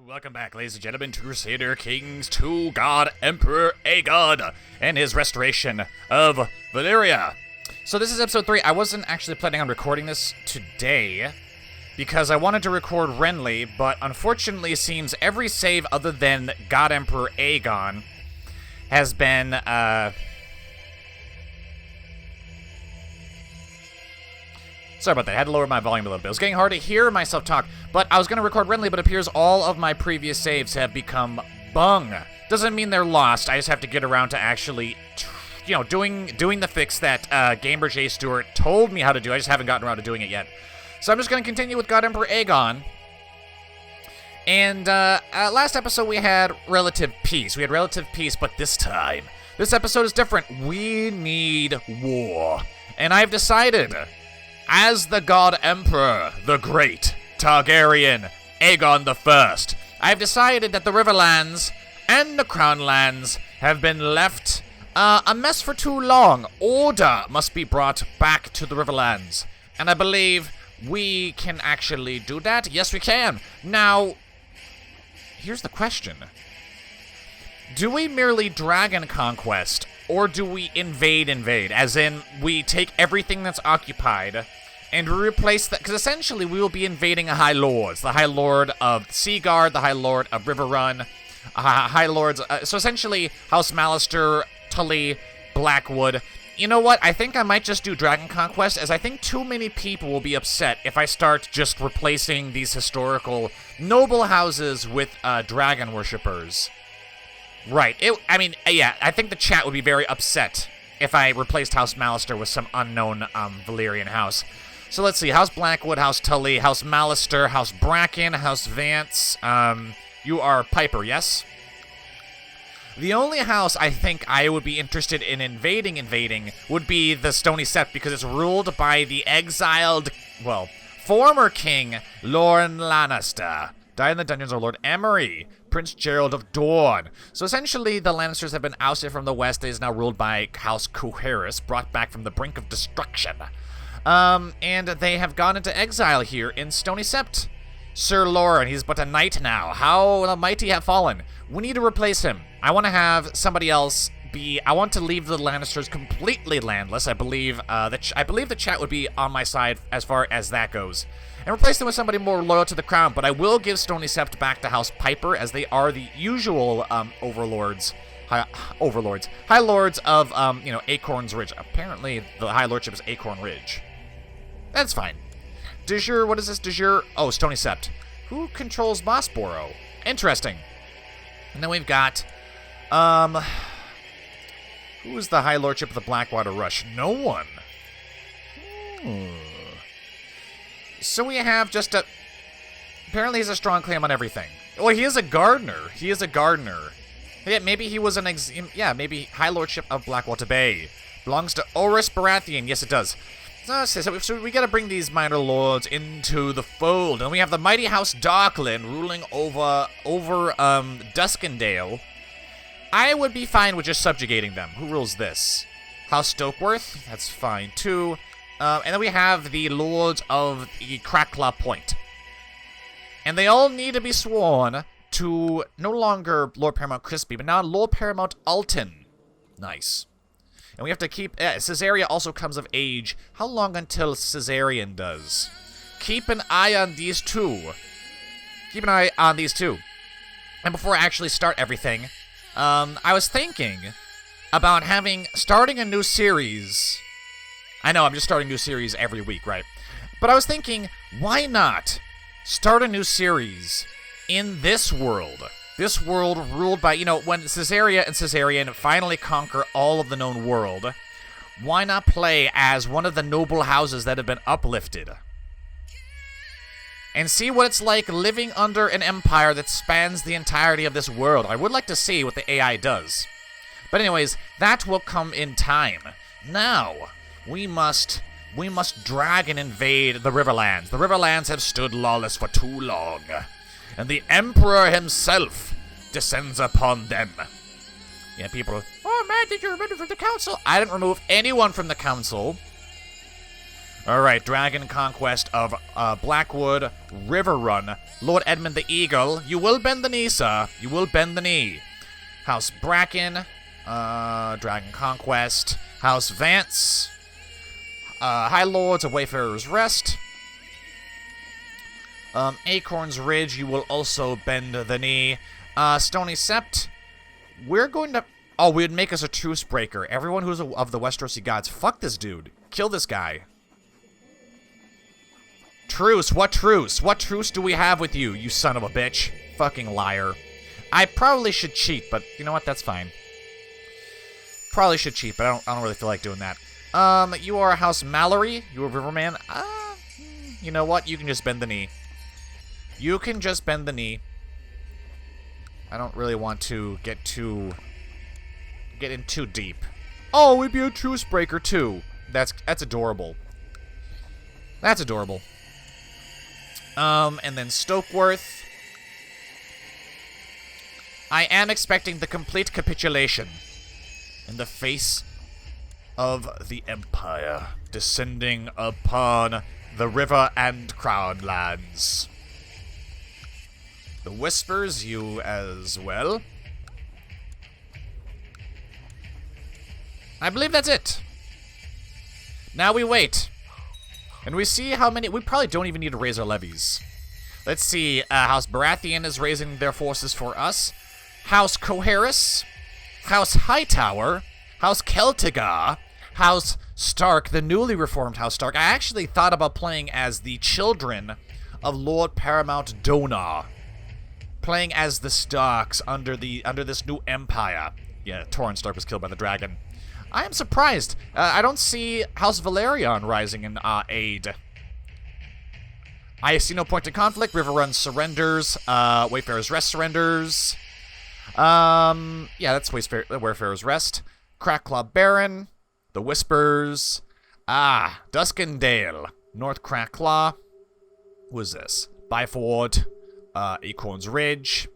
Welcome back, ladies and gentlemen, to Crusader Kings 2 God Emperor Aegon and his restoration of Valyria. So this is episode 3. I wasn't actually planning on recording this today because I wanted to record Renly, but unfortunately it seems every save other than God Emperor Aegon has been, Sorry about that, I had to lower my volume a little bit. It was getting hard to hear myself talk, but I was going to record Renly, but it appears all of my previous saves have become bung. Doesn't mean they're lost, I just have to get around to actually, doing the fix that Gamer J. Stewart told me how to do. I just haven't gotten around to doing it yet. So I'm just going to continue with God Emperor Aegon. And last episode we had relative peace. But this time, this episode is different. We need war. And I've decided, as the God Emperor, the Great Targaryen, Aegon I, I've decided that the Riverlands and the Crown Lands have been left a mess for too long. Order must be brought back to the Riverlands. And I believe we can actually do that. Yes, we can. Now, here's the question. Do we merely dragon conquest, or do we invade? As in, we take everything that's occupied and replace that, because essentially we will be invading High Lords. The High Lord of Seaguard, the High Lord of Riverrun, High Lords, so essentially House Lannister, Tully, Blackwood. You know what? I think I might just do Dragon Conquest, as I think too many people will be upset if I start just replacing these historical noble houses with dragon worshippers. Right. I think the chat would be very upset if I replaced House Lannister with some unknown Valyrian house. So let's see. House Blackwood, House Tully, House Lannister, House Bracken, House Vance. You are Piper, yes? The only house I think I would be interested in invading would be the Stony Sept, because it's ruled by the exiled, former king, Lorne Lannister. Died in the dungeons of Lord Emery, Prince Gerald of Dorne. So essentially, the Lannisters have been ousted from the west. It is now ruled by House Coharis, brought back from the brink of destruction. And they have gone into exile here in Stony Sept. Sir Loren, he's but a knight now. How the mighty have fallen. We need to replace him. I want to have somebody else be. I want to leave the Lannisters completely landless. I believe the chat would be on my side as far as that goes, and replace them with somebody more loyal to the crown. But I will give Stony Sept back to House Piper, as they are the usual High Lords of Acorn's Ridge. Apparently, the High Lordship is Acorn Ridge. That's fine. De jure, what is this? De jure? Oh, Stony Sept. Who controls Mossborough? Interesting. And then we've got, who is the High Lordship of the Blackwater Rush? No one. So we have just a... Apparently he's a strong claim on everything. Well, he is a gardener. Yeah, maybe he was maybe High Lordship of Blackwater Bay. Belongs to Oris Baratheon. Yes, it does. So we gotta bring these minor lords into the fold. And we have the mighty House Darkland ruling over Duskendale. I would be fine with just subjugating them. Who rules this? House Stokeworth? That's fine, too. And then we have the Lords of the Crackclaw Point. And they all need to be sworn to no longer Lord Paramount Crispy, but now Lord Paramount Alton. Nice. And we have to keep... Caesarea also comes of age. How long until Caesarian does? Keep an eye on these two. And before I actually start everything, I was thinking about starting a new series. I know, I'm just starting a new series every week, right? But I was thinking, why not start a new series in this world? This world ruled by, when Caesarea and Caesarian finally conquer all of the known world, why not play as one of the noble houses that have been uplifted? And see what it's like living under an empire that spans the entirety of this world. I would like to see what the AI does. But anyways, that will come in time. Now, we must drag and invade the Riverlands. The Riverlands have stood lawless for too long. And the Emperor himself descends upon them. Yeah, people are, oh man, did you remove from the council? I didn't remove anyone from the council. Alright, Dragon Conquest of Blackwood, Riverrun, Lord Edmund the Eagle. You will bend the knee, sir. You will bend the knee. House Bracken, Dragon Conquest, House Vance, High Lords of Wayfarer's Rest, Acorn's Ridge, you will also bend the knee. Stony Sept, we're going to... Oh, we'd make us a truce breaker. Everyone who's of the Westerosi gods, fuck this dude. Kill this guy. Truce, what truce? What truce do we have with you, you son of a bitch? Fucking liar. I probably should cheat, but you know what? That's fine. Probably should cheat, but I don't really feel like doing that. You are House Mallory. You are Riverman. You know what? You can just bend the knee. You can just bend the knee. I don't really want to get in too deep. Oh, we'd be a truce breaker too. That's adorable. That's adorable. And then Stokeworth. I am expecting the complete capitulation in the face of the Empire descending upon the river and crown lands. The Whispers, you as well. I believe that's it. Now we wait. And we see how many... We probably don't even need to raise our levies. Let's see. House Baratheon is raising their forces for us. House Coharis. House Hightower. House Celtigar. House Stark, the newly reformed House Stark. I actually thought about playing as the children of Lord Paramount Donar. Playing as the Starks under this new empire. Yeah, Torrhen Stark was killed by the dragon. I am surprised. I don't see House Valerion rising in aid. I see no point to conflict. Riverrun surrenders. Wayfarer's Rest surrenders. Yeah, that's Wayfarer's Rest. Crackclaw Baron. The Whispers. Duskendale. North Crackclaw. Who is this? Byford. Acorn's Ridge.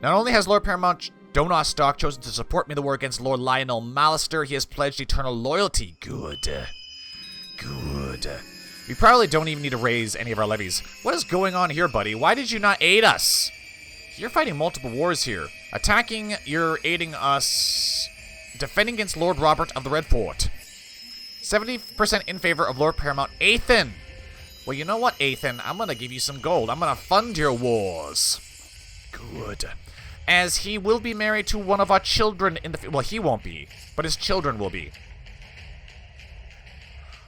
Not only has Lord Paramount Donar Stark chosen to support me in the war against Lord Lionel Mallister, he has pledged eternal loyalty. Good. Good. We probably don't even need to raise any of our levies. What is going on here, buddy? Why did you not aid us? You're fighting multiple wars here. Attacking, you're aiding us. Defending against Lord Robert of the Red Fort. 70% in favor of Lord Paramount Aethan. Well, you know what, Aethan? I'm gonna give you some gold. I'm gonna fund your wars. Good. As he will be married to one of our children in the... Well, he won't be, but his children will be.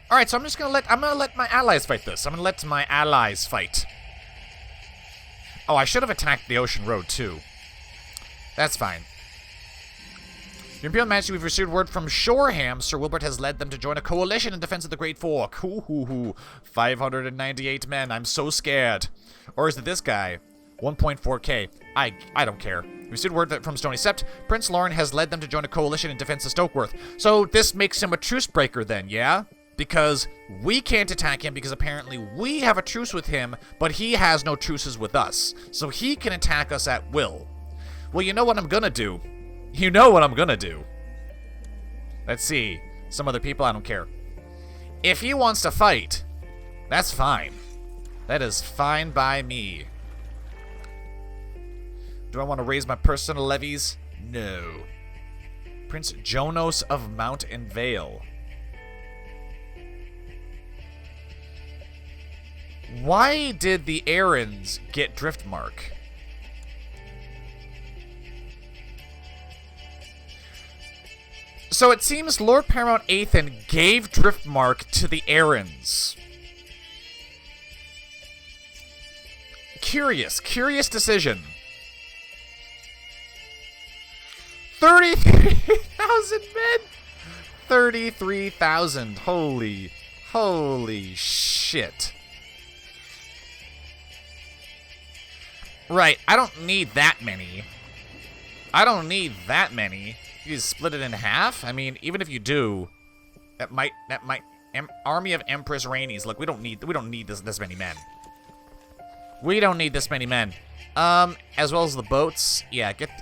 Alright, so I'm gonna let my allies fight this. I'm gonna let my allies fight. Oh, I should have attacked the Ocean Road, too. That's fine. Your Imperial Majesty, we've received word from Shoreham. Sir Wilbert has led them to join a coalition in defense of the Great Fork. 598 men. I'm so scared. Or is it this guy? 1.4k. I don't care. We received word from Stony Sept. Prince Lauren has led them to join a coalition in defense of Stokeworth. So this makes him a truce breaker then, yeah? Because we can't attack him because apparently we have a truce with him, but he has no truces with us. So he can attack us at will. Well, you know what I'm gonna do. You know what I'm gonna do. Let's see. Some other people, I don't care. If he wants to fight, that's fine. That is fine by me. Do I want to raise my personal levies? No. Prince Jonos of Mount and Vale. Why did the Aarons get Driftmark? So it seems Lord Paramount Aethan gave Driftmark to the Aarons. Curious decision. 33,000 men! 33,000. Holy shit. Right, I don't need that many. You just split it in half? I mean, even if you do, that might Army of Empress Rainey's. Look, we don't need this many men. We don't need this many men. As well as the boats. Yeah, get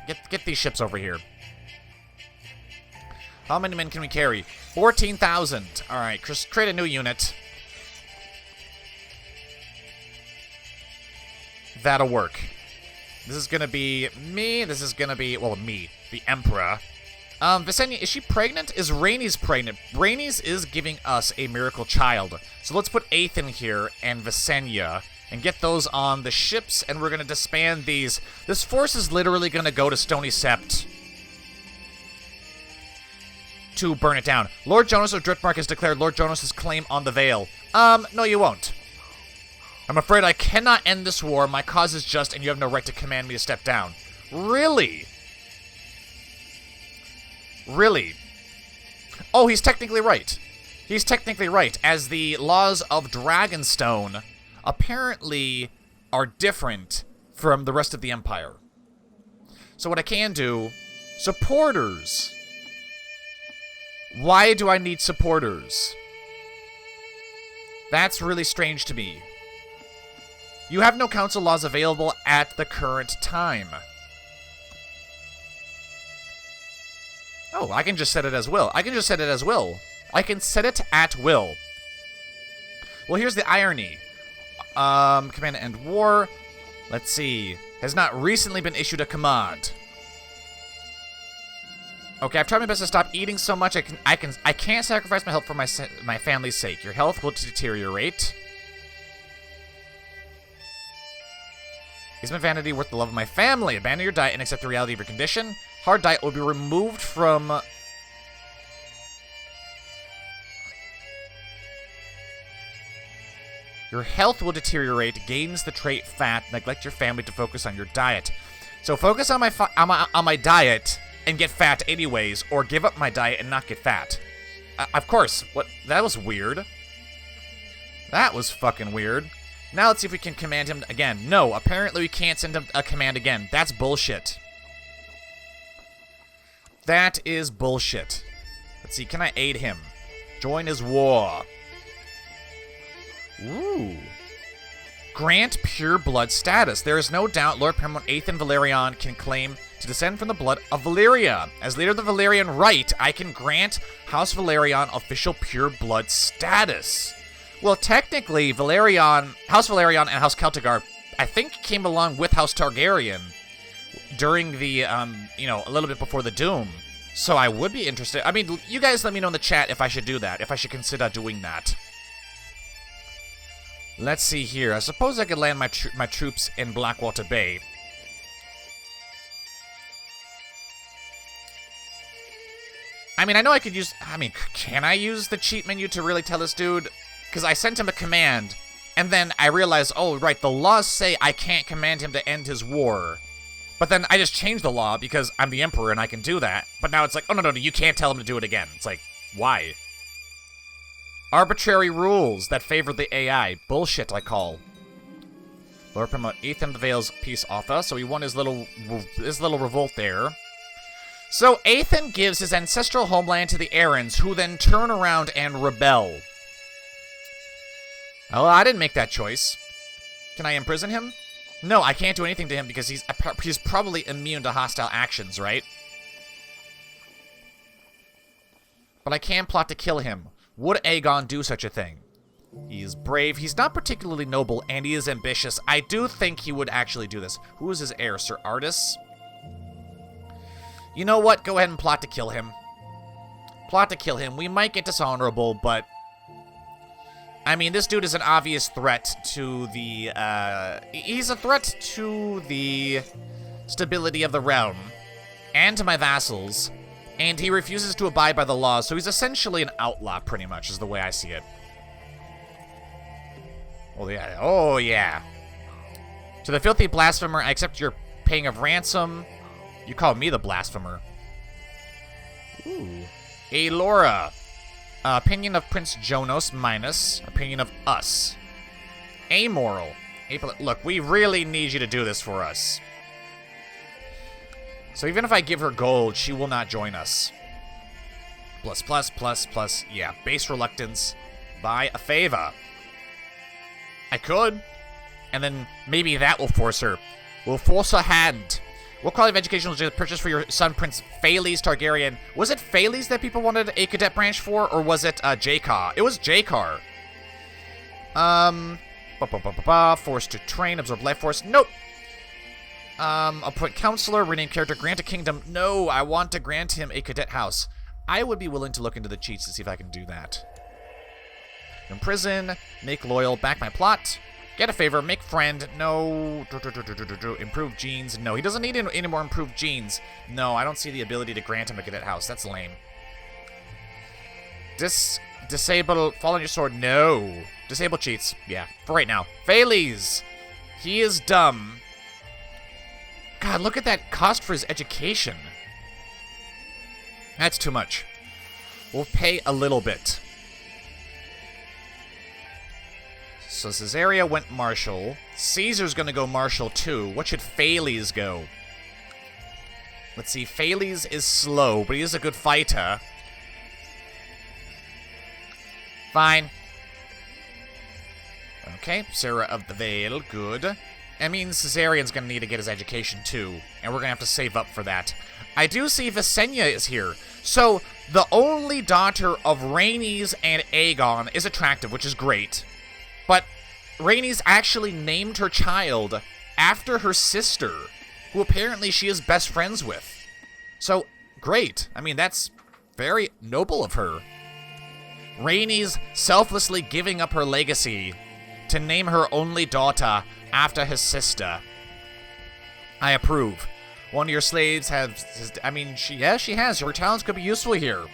these ships over here. How many men can we carry? 14,000. All right, create a new unit. That'll work. This is gonna be me. This is gonna be, well, me, the Emperor. Visenya, is she pregnant? Is Rhaenys pregnant? Rhaenys is giving us a miracle child. So let's put Aethan here and Visenya and get those on the ships, and we're gonna disband these. This force is literally gonna go to Stony Sept to burn it down. Lord Jonas of Driftmark has declared Lord Jonas's claim on the Vale. No you won't. I'm afraid I cannot end this war. My cause is just, and you have no right to command me to step down. Really? Really? Oh, he's technically right. He's technically right, as the laws of Dragonstone apparently are different from the rest of the Empire. So what I can do... Supporters. Why do I need supporters? That's really strange to me. You have no council laws available at the current time. Oh, I can just set it as will. I can just set it as will. I can set it at will. Well, here's the irony. Command to end war. Let's see. Has not recently been issued a command. Okay, I've tried my best to stop eating so much. I can't sacrifice my health for my family's sake. Your health will deteriorate. Is my vanity worth the love of my family? Abandon your diet and accept the reality of your condition. Hard diet will be removed from... Your health will deteriorate, gains the trait fat, neglect your family to focus on your diet. So focus on my diet and get fat anyways, or give up my diet and not get fat. Of course. What? That was weird. That was fucking weird. Now let's see if we can command him again. No, apparently we can't send him a command again. That's bullshit. That is bullshit. Let's see, can I aid him? Join his war. Ooh. Grant pure blood status. There is no doubt Lord Paramount Aethan Valerion can claim to descend from the blood of Valyria. As leader of the Valyrian Rite, I can grant House Valerion official pure blood status. Well, technically, House Valerion and House Celtigar, I think, came along with House Targaryen during the, a little bit before the Doom. So I would be interested. I mean, you guys let me know in the chat if I should do that, if I should consider doing that. Let's see here. I suppose I could land my troops in Blackwater Bay. I mean, I know I could use... I mean, can I use the cheat menu to really tell this dude? Because I sent him a command, and then I realized, oh, right, the laws say I can't command him to end his war. But then I just changed the law because I'm the Emperor and I can do that. But now it's like, oh, no, you can't tell him to do it again. It's like, why? Arbitrary rules that favor the AI. Bullshit, I call. Lord Paramount Aethan the Vale's peace offer, so he won his little revolt there. So Aethan gives his ancestral homeland to the Arryns, who then turn around and rebel. Oh, I didn't make that choice. Can I imprison him? No, I can't do anything to him because he's probably immune to hostile actions, right? But I can plot to kill him. Would Aegon do such a thing? He is brave, he's not particularly noble, and he is ambitious. I do think he would actually do this. Who is his heir, Sir Artus? You know what? Go ahead and plot to kill him. Plot to kill him. We might get dishonorable, but... I mean, this dude is an obvious threat to the, he's a threat to the stability of the realm, and to my vassals, and he refuses to abide by the laws, so he's essentially an outlaw, pretty much, is the way I see it. Oh, yeah. To the filthy blasphemer, I accept your paying of ransom. You call me the blasphemer. Ooh. Aelora. Opinion of Prince Jonas minus opinion of us. Amoral. Look, we really need you to do this for us. So even if I give her gold, she will not join us. Plus, plus, plus, plus. Yeah, base reluctance. Buy a favor. I could. And then maybe that will force her. We'll force her hand. What quality of education was you purchase for your son, Prince Phaelys Targaryen? Was it Phaelys that people wanted a cadet branch for, or was it Jacar? It was Jacar. Forced to train, absorb life force. Nope. Appoint counselor, rename character, grant a kingdom. No, I want to grant him a cadet house. I would be willing to look into the cheats to see if I can do that. Imprison, make loyal, back my plot. Get a favor, make friend. No. Improve genes. No, he doesn't need any more improved genes. No, I don't see the ability to grant him a cadet house. That's lame. Disable, fall on your sword. No. Disable cheats. Yeah, for right now. Phales. He is dumb. God, look at that cost for his education. That's too much. We'll pay a little bit. So Caesarea went Marshal. Caesar's gonna go Marshal too. What should Phales go? Let's see, Phales is slow, but he is a good fighter. Fine. Okay, Sarah of the Vale, good. That means Caesarian's gonna need to get his education too, and we're gonna have to save up for that. I do see Visenya is here. So, the only daughter of Rhaenys and Aegon is attractive, which is great. But Rhaenys actually named her child after her sister, who apparently she is best friends with. So, great. I mean, that's very noble of her. Rhaenys selflessly giving up her legacy to name her only daughter after his sister. I approve. One of your slaves has, she has. Her talents could be useful here.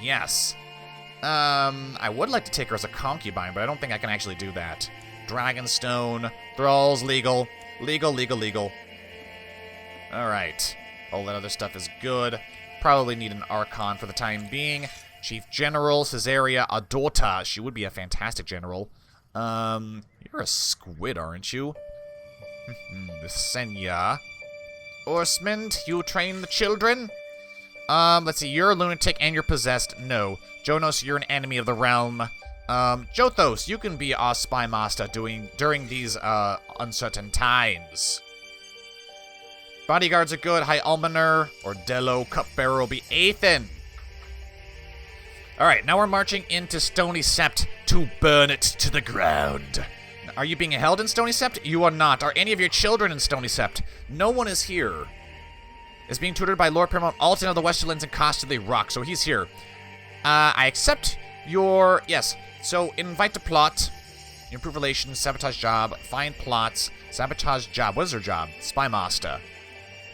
Yes. I would like to take her as a concubine, but I don't think I can actually do that. Dragonstone, thralls, legal. Legal. Alright. All that other stuff is good. Probably need an Archon for the time being. Chief General, Caesarea, a daughter. She would be a fantastic general. You're a squid, aren't you? Visenya. Horseman, you train the children? Let's see, you're a lunatic and you're possessed. No. Jonos, you're an enemy of the realm. Jothos, you can be our spy master during these, uncertain times. Bodyguards are good. High Almoner or Dello. Cupbearer will be Ethan. Alright, now we're marching into Stony Sept to burn it to the ground. Are you being held in Stony Sept? You are not. Are any of your children in Stony Sept? No one is here. Is being tutored by Lord Paramount Alton of the Westerlands and Casterly Rock, so he's here. I accept your... Yes, so invite to plot, improve relations, sabotage job, find plots, sabotage job. What is her job? Spy master.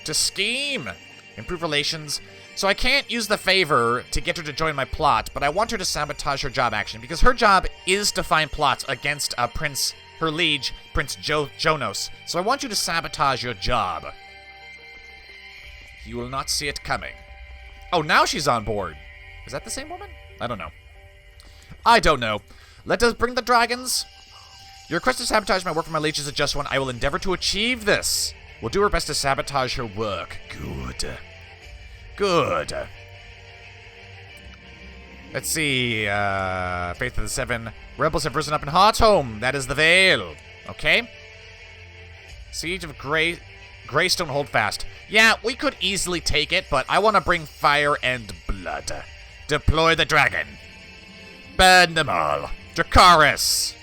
To scheme, improve relations. So I can't use the favor to get her to join my plot, but I want her to sabotage her job action, because her job is to find plots against her liege, Prince Jonos. So I want you to sabotage your job. You will not see it coming. Oh, now she's on board. Is that the same woman? I don't know. I don't know. Let us bring the dragons. Your request to sabotage my work for my liege is a just one. I will endeavor to achieve this. We'll do our best to sabotage her work. Good. Good. Let's see. Faith of the Seven. Rebels have risen up in Hearthome. That is the Vale. Okay. Siege of Greystone Holdfast. Yeah, we could easily take it, but I want to bring fire and blood. Deploy the dragon. Burn them all. Dracarys.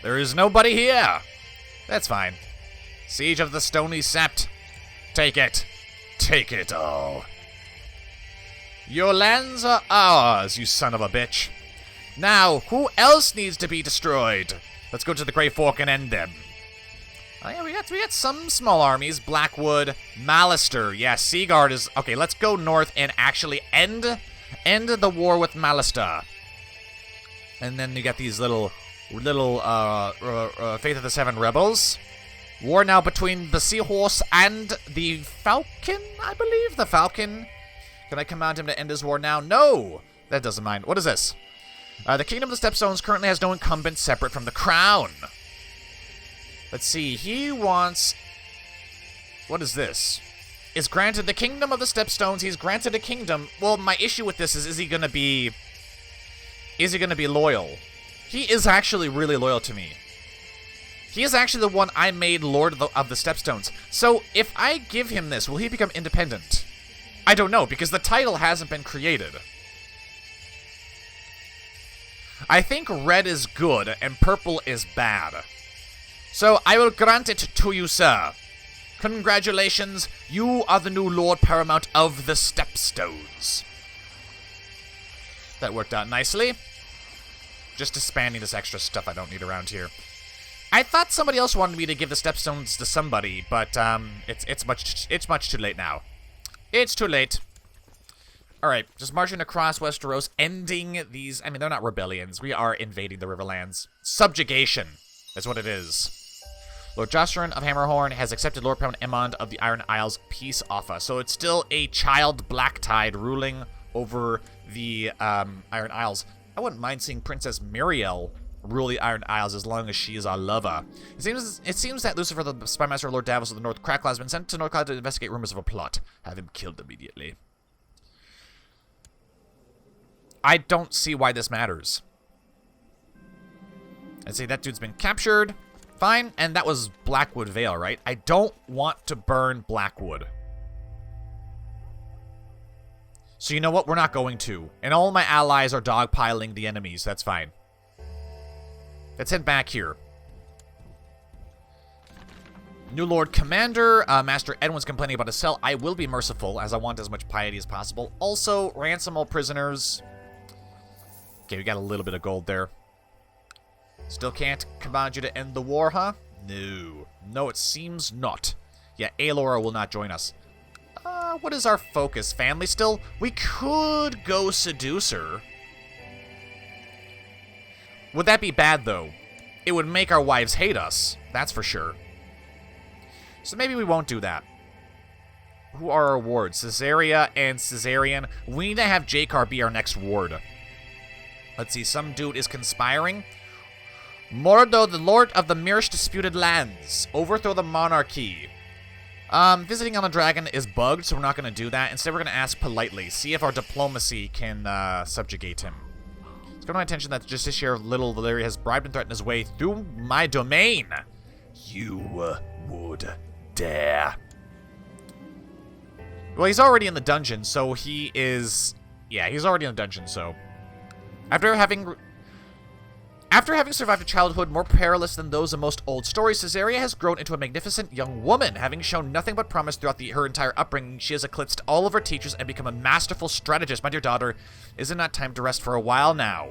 There is nobody here. That's fine. Siege of the Stony Sept. Take it. Take it all. Your lands are ours, you son of a bitch. Now, who else needs to be destroyed? Let's go to the Grey Fork and end them. Oh yeah, we got some small armies. Blackwood, Mallister. Yeah, Seaguard is... Okay, let's go north and actually end the war with Mallister. And then you got these little Faith of the Seven rebels. War now between the Seahorse and the Falcon, I believe. The Falcon. Can I command him to end his war now? No! That doesn't mind. What is this? The Kingdom of the Stepstones currently has no incumbent separate from the crown. Let's see. He wants... What is this? Is granted the Kingdom of the Stepstones. He's granted a kingdom. Well, my issue with this is he going to be... Is he going to be loyal? He is actually really loyal to me. He is actually the one I made Lord of the Stepstones. So, if I give him this, will he become independent? I don't know, because the title hasn't been created. I think red is good and purple is bad. So I will grant it to you, sir. Congratulations, you are the new Lord Paramount of the Stepstones. That worked out nicely. Just expanding this extra stuff I don't need around here. I thought somebody else wanted me to give the Stepstones to somebody, but it's much too late now. It's too late. Alright, just marching across Westeros, ending these... I mean, they're not rebellions. We are invading the Riverlands. Subjugation is what it is. Lord Jocelyn of Hammerhorn has accepted Lord Paramount Aemond of the Iron Isles peace offer. So it's still a child Black Tide ruling over the Iron Isles. I wouldn't mind seeing Princess Miriel rule the Iron Isles as long as she is our lover. It seems that Lucifer, the spymaster of Lord Davos of the North Crackle, has been sent to Northcloud to investigate rumors of a plot. Have him killed immediately. I don't see why this matters. I'd say that dude's been captured. Fine, and that was Blackwood Vale, right? I don't want to burn Blackwood. So you know what? We're not going to. And all my allies are dogpiling the enemies. That's fine. Let's head back here. New Lord Commander, Master Edwin's complaining about his cell. I will be merciful, as I want as much piety as possible. Also, ransom all prisoners. Okay, we got a little bit of gold there. Still can't command you to end the war, huh? No. No, it seems not. Yeah, Aelora will not join us. What is our focus? Family still? We could go Seducer. Would that be bad, though? It would make our wives hate us. That's for sure. So maybe we won't do that. Who are our wards? Caesarea and Caesarian. We need to have Jakar be our next ward. Let's see. Some dude is conspiring. Mordo, the Lord of the Mirish Disputed Lands. Overthrow the monarchy. Visiting on a dragon is bugged, so we're not going to do that. Instead, we're going to ask politely. See if our diplomacy can subjugate him. It's got my attention that the Justiciar of Little Valyria has bribed and threatened his way through my domain. You would dare. Well, he's already in the dungeon, so he is... Yeah, he's already in the dungeon, so... After having survived a childhood more perilous than those of most old stories, Caesarea has grown into a magnificent young woman. Having shown nothing but promise throughout her entire upbringing, she has eclipsed all of her teachers and become a masterful strategist. My dear daughter, isn't it time to rest for a while now?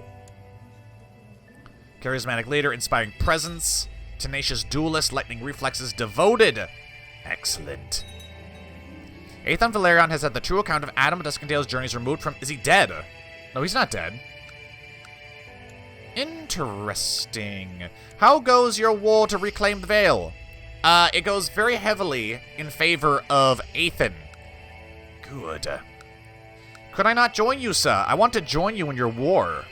Charismatic leader, inspiring presence, tenacious duelist, lightning reflexes, devoted. Excellent. Aegon Valerion has had the true account of Adam Duskendale's journeys removed from... Is he dead? No, he's not dead. Interesting. How goes your war to reclaim the Vale? It goes very heavily in favor of Aethan. Good. Could I not join you, sir? I want to join you in your war.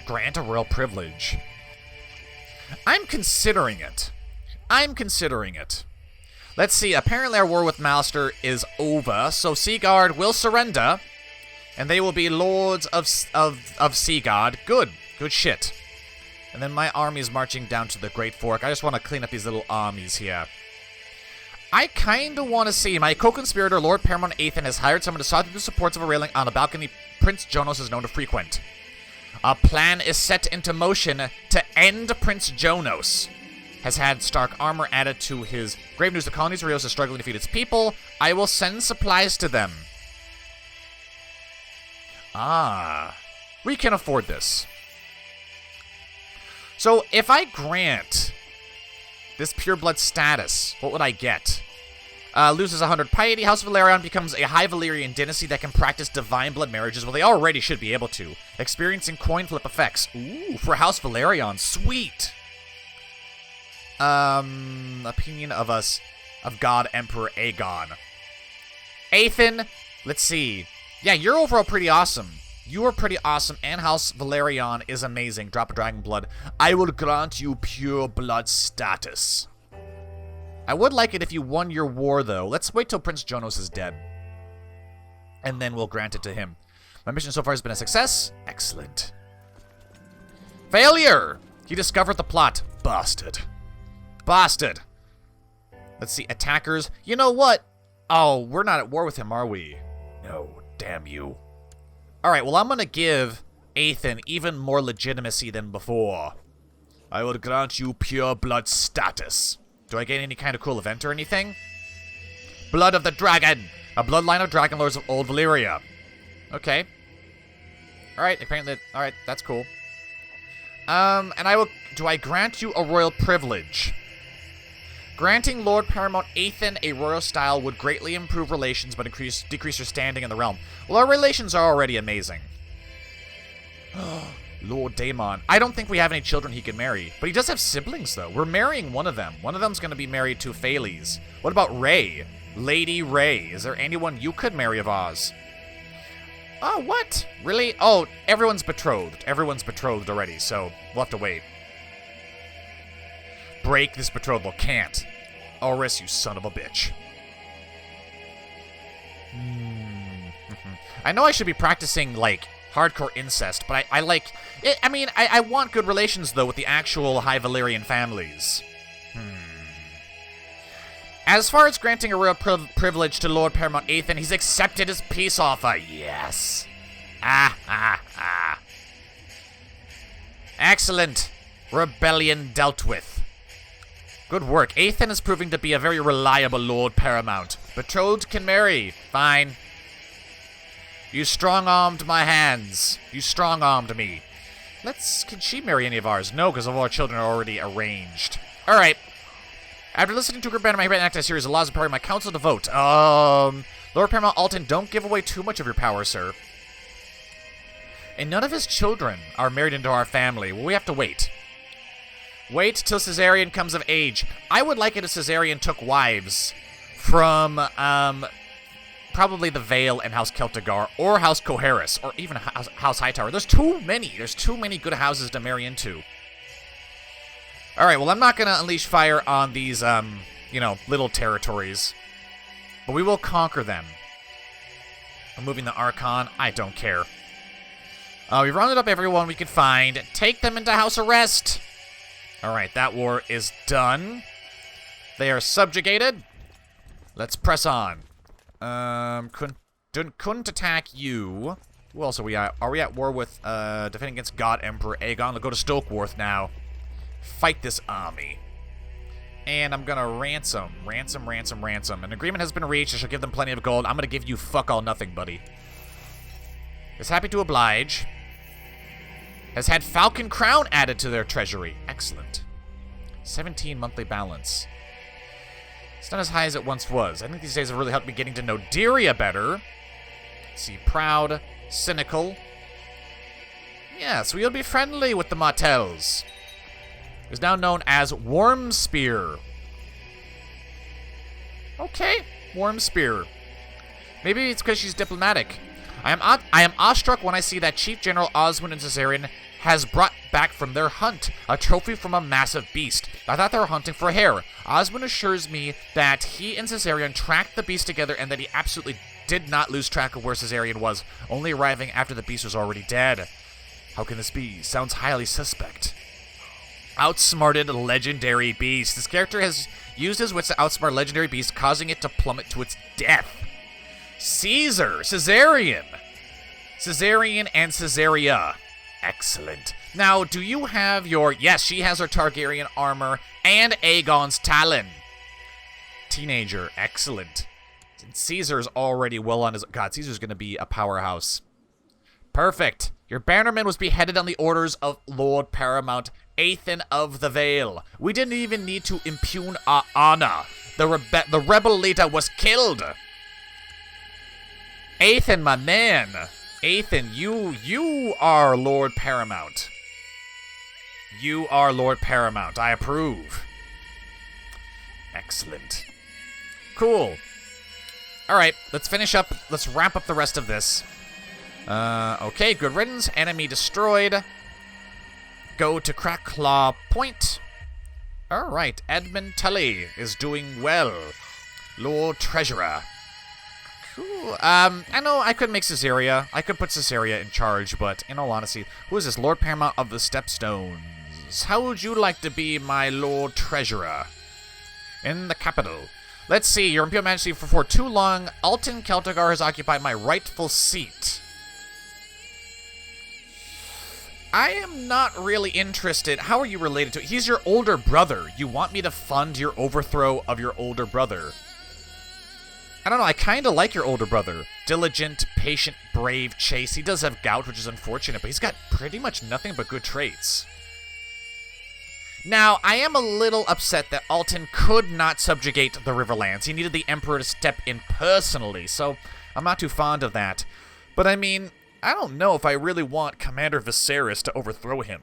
Grant a royal privilege. I'm considering it. Let's see. Apparently our war with Lannister is over, so Seaguard will surrender. And they will be lords of Seagod. Good shit. And then my army is marching down to the Great Fork. I just want to clean up these little armies here. I kind of want to see. My co-conspirator, Lord Paramount Aethan, has hired someone to saw through the supports of a railing on a balcony Prince Jonos is known to frequent. A plan is set into motion to end Prince Jonos. Has had Stark armor added to his grave news. The colonies of Rios is struggling to feed its people. I will send supplies to them. We can afford this. So, if I grant this pureblood status, what would I get? Loses 100 piety. House of Valerion becomes a high Valyrian dynasty that can practice divine blood marriages. Well, they already should be able to. Experiencing coin flip effects. Ooh, for House Valerion. Sweet. Opinion of us, of God Emperor Aegon. Aethan, let's see. Yeah, you're overall pretty awesome. You are pretty awesome, and House Valerion is amazing. Drop of dragon blood. I will grant you pure blood status. I would like it if you won your war, though. Let's wait till Prince Jonos is dead. And then we'll grant it to him. My mission so far has been a success. Excellent. Failure! He discovered the plot. Bastard. Bastard. Let's see. Attackers. You know what? Oh, we're not at war with him, are we? No. Damn you. Alright, well, I'm going to give Aethan even more legitimacy than before. I will grant you pure blood status. Do I gain any kind of cool event or anything? Blood of the Dragon! A bloodline of dragon lords of old Valyria. Okay. Alright, apparently, alright, that's cool. And do I grant you a royal privilege? Granting Lord Paramount Aethan a royal style would greatly improve relations but decrease your standing in the realm. Well, our relations are already amazing. Lord Daemon. I don't think we have any children he can marry. But he does have siblings, though. We're marrying one of them. One of them's going to be married to Phales. What about Rey? Lady Rey. Is there anyone you could marry of Oz? Oh, what? Really? Oh, everyone's betrothed. Everyone's betrothed already, so we'll have to wait. Break this betrothal. Can't. Oris, you son of a bitch. I know I should be practicing, like, hardcore incest, but I like it. I mean, I want good relations, though, with the actual High Valyrian families. As far as granting a royal privilege to Lord Paramount Aethan, he's accepted his peace offer. Yes. Excellent. Rebellion dealt with. Good work. Aethan is proving to be a very reliable Lord Paramount. Betrothed can marry. Fine. You strong-armed my hands. You strong-armed me. Can she marry any of ours? No, because all our children are already arranged. Alright. After listening to her banner, my enact a series of laws empowering my council to vote. Lord Paramount Alton, don't give away too much of your power, sir. And none of his children are married into our family. Well, we have to wait. Wait till Caesarion comes of age. I would like it if Caesarion took wives from, probably the Vale and House Celtigar, or House Coharis, or even House Hightower. There's too many. There's too many good houses to marry into. Alright, well, I'm not going to unleash fire on these, little territories. But we will conquer them. Removing the Archon, I don't care. We rounded up everyone we could find. Take them into house arrest. Alright, that war is done. They are subjugated. Let's press on. Couldn't attack you. Who else are we at? Are we at war with, defending against God Emperor Aegon? Let's go to Stokeworth now. Fight this army. And I'm gonna ransom. An agreement has been reached. I shall give them plenty of gold. I'm gonna give you fuck all nothing, buddy. Is happy to oblige. Has had Falcon Crown added to their treasury. Excellent. 17 monthly balance. It's not as high as it once was. I think these days have really helped me getting to know Dyria better. Let's see, proud, cynical. Yes, we'll be friendly with the Martells. Is now known as Wormspear. Okay, Wormspear. Maybe it's because she's diplomatic. I am awestruck when I see that Chief General Osmond and Caesarion has brought back from their hunt a trophy from a massive beast. I thought they were hunting for a hare. Osmond assures me that he and Caesarion tracked the beast together and that he absolutely did not lose track of where Caesarion was, only arriving after the beast was already dead. How can this be? Sounds highly suspect. Outsmarted legendary beast. This character has used his wits to outsmart legendary beast, causing it to plummet to its death. Caesarion and Caesaria. Excellent. Now, do you have your... Yes, she has her Targaryen armor and Aegon's Talon. Teenager. Excellent. Caesar's already well on his... God, Caesar's going to be a powerhouse. Perfect. Your bannerman was beheaded on the orders of Lord Paramount Aethan of the Vale. We didn't even need to impugn our honor. The rebel leader was killed. Aethan, my man. Aethan, you are Lord Paramount. You are Lord Paramount. I approve. Excellent. Cool. Alright, let's finish up. Let's wrap up the rest of this. Okay, good riddance. Enemy destroyed. Go to Cracklaw Point. Alright, Edmund Tully is doing well. Lord Treasurer. Cool. I know I could make Caesarea. I could put Caesarea in charge, but in all honesty, who is this? Lord Paramount of the Stepstones. How would you like to be my Lord Treasurer? In the capital. Let's see, Your Imperial Majesty, for too long, Alton Celtigar has occupied my rightful seat. I am not really interested. How are you related to? He's your older brother. You want me to fund your overthrow of your older brother? I don't know. I kind of like your older brother. Diligent, patient, brave, chase. He does have gout, which is unfortunate, but he's got pretty much nothing but good traits. Now, I am a little upset that Alton could not subjugate the Riverlands. He needed the Emperor to step in personally, so I'm not too fond of that. But I mean, I don't know if I really want Commander Viserys to overthrow him.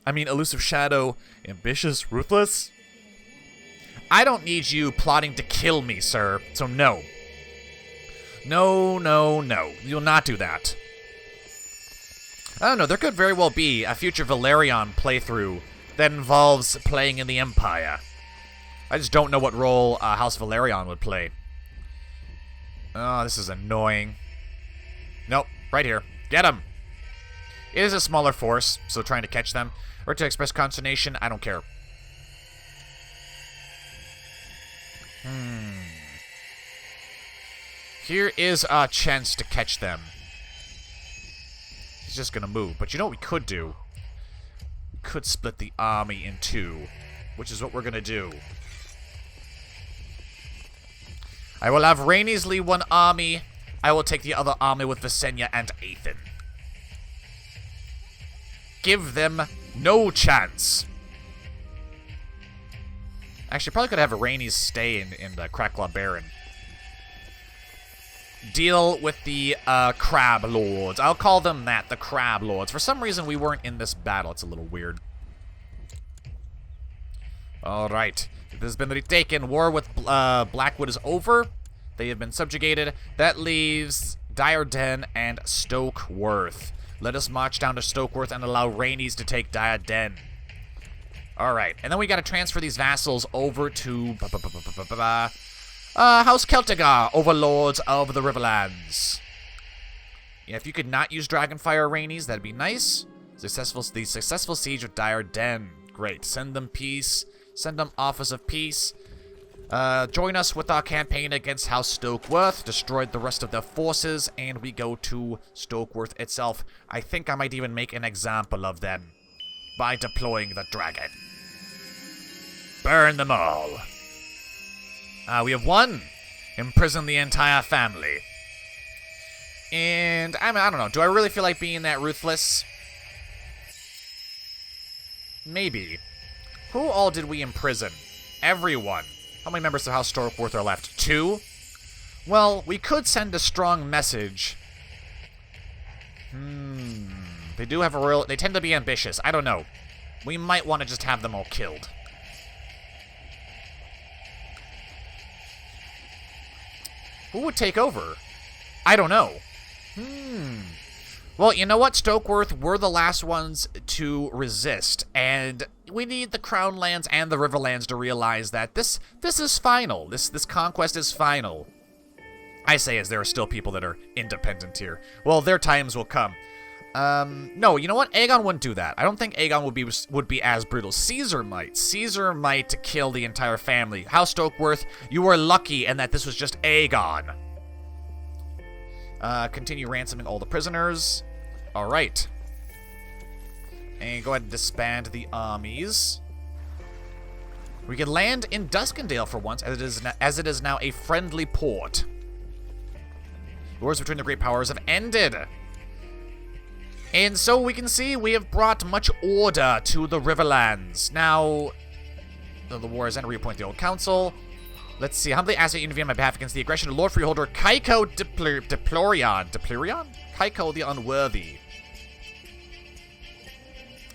I mean, elusive shadow, ambitious, ruthless? I don't need you plotting to kill me, sir, so no. No, no, no. You'll not do that. I don't know, there could very well be a future Valyrian playthrough that involves playing in the Empire. I just don't know what role House Targaryen would play. Oh, this is annoying. Nope. Right here. Get him! It is a smaller force, so trying to catch them, or to express consternation, I don't care. Here is a chance to catch them. He's just gonna move, but you know what we could do? We could split the army in two, which is what we're gonna do. I will have Rhaenys lead one army. I will take the other army with Visenya and Aegon. Give them no chance. Actually, probably could have a Rhaenys stay in the Cracklaw Baron. Deal with the Crab Lords. I'll call them that, the Crab Lords. For some reason, we weren't in this battle. It's a little weird. Alright. This has been retaken. War with Blackwood is over. They have been subjugated. That leaves Diarden and Stokeworth. Let us march down to Stokeworth and allow Rhaenys to take Diarden. Alright, and then we gotta transfer these vassals over to House Celtigar, overlords of the Riverlands. Yeah, if you could not use Dragonfire Rhaenys, that'd be nice. The successful siege of Diarden. Great. Send them peace. Send them offers of peace. Join us with our campaign against House Stokeworth. Destroyed the rest of their forces, and we go to Stokeworth itself. I think I might even make an example of them by deploying the dragon. Burn them all. We have won. Imprison the entire family. And, I don't know. Do I really feel like being that ruthless? Maybe. Who all did we imprison? Everyone. How many members of House Stokeworth are left? 2? Well, we could send a strong message. They do have a real... They tend to be ambitious. I don't know. We might want to just have them all killed. Who would take over? I don't know. Well, you know what? Stokeworth were the last ones to resist, and we need the Crown Lands and the Riverlands to realize that this is final. This conquest is final. I say as there are still people that are independent here. Well, their times will come. No, you know what? Aegon wouldn't do that. I don't think Aegon would be as brutal. Caesar might. Caesar might kill the entire family. House Stokeworth, you were lucky in that this was just Aegon. Continue ransoming all the prisoners. Alright. And go ahead and disband the armies. We can land in Duskendale for once, as it is now a friendly port. Wars between the great powers have ended. And so we can see we have brought much order to the Riverlands. Now, the war has ended. Reappoint the old council. Let's see. Humbly ask that you intervene on my behalf against the aggression of Lord Freeholder CK2 Deplorion. Deplorion? CK2 the Unworthy.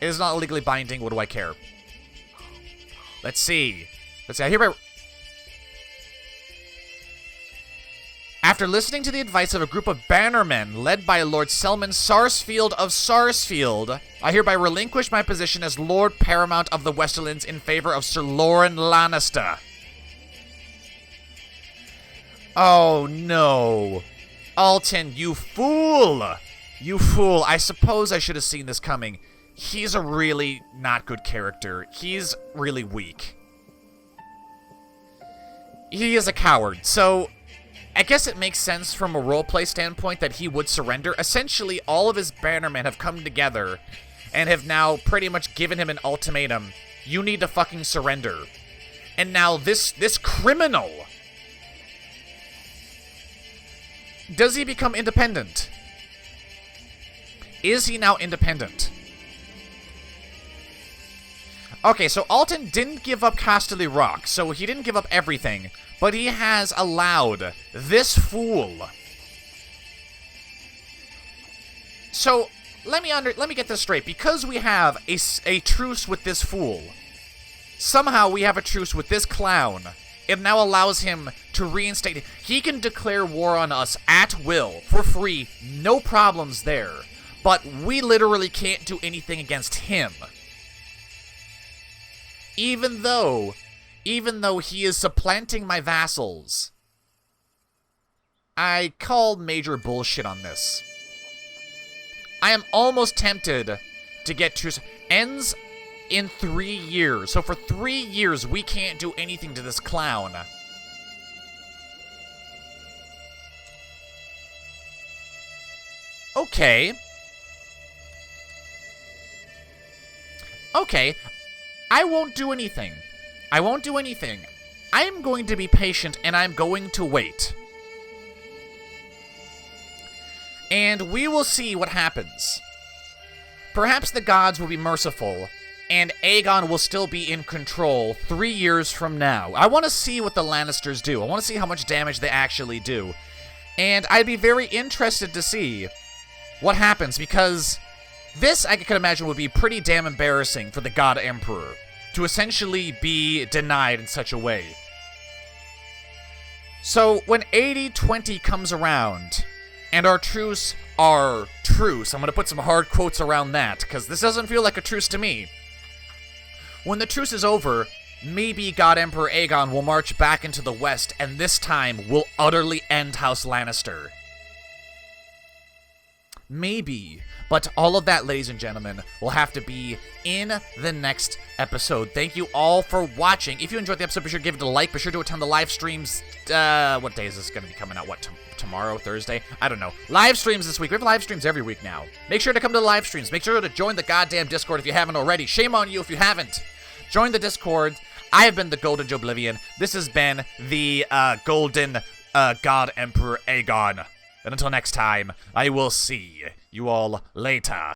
It is not legally binding. What do I care? Let's see. I hereby... After listening to the advice of a group of bannermen led by Lord Selman Sarsfield of Sarsfield, I hereby relinquish my position as Lord Paramount of the Westerlands in favor of Sir Loren Lannister. Oh, no. Alton, you fool! You fool. I suppose I should have seen this coming. He's a really not good character. He's really weak. He is a coward, so... I guess it makes sense from a roleplay standpoint that he would surrender. Essentially, all of his bannermen have come together and have now pretty much given him an ultimatum. You need to fucking surrender. And now this criminal, does he become independent? Is he now independent? Okay, so Alton didn't give up Casterly Rock, so he didn't give up everything, but he has allowed this fool. So, let me get this straight. Because we have a truce with this fool, somehow we have a truce with this clown. It now allows him to reinstate. He can declare war on us at will, for free, no problems there. But we literally can't do anything against him. Even though he is supplanting my vassals. I call major bullshit on this. I am almost tempted to get truce. Ends in 3 years. So for 3 years, we can't do anything to this clown. Okay. Okay. I won't do anything. I won't do anything. I am going to be patient, and I'm going to wait. And we will see what happens. Perhaps the gods will be merciful, and Aegon will still be in control 3 years from now. I want to see what the Lannisters do. I want to see how much damage they actually do. And I'd be very interested to see what happens, because this, I could imagine, would be pretty damn embarrassing for the God Emperor to essentially be denied in such a way. So, when 80-20 comes around, and our truce, I'm going to put some hard quotes around that, because this doesn't feel like a truce to me. When the truce is over, maybe God Emperor Aegon will march back into the west, and this time will utterly end House Lannister. Maybe. But all of that, ladies and gentlemen, will have to be in the next episode. Thank you all for watching. If you enjoyed the episode, be sure to give it a like. Be sure to attend the live streams. What day is this going to be coming out? What, tomorrow? Thursday? I don't know. Live streams this week. We have live streams every week now. Make sure to come to the live streams. Make sure to join the goddamn Discord if you haven't already. Shame on you if you haven't. Join the Discord. I have been the Golden Joeblivion. This has been the Golden God Emperor Aegon. And until next time, I will see you all later.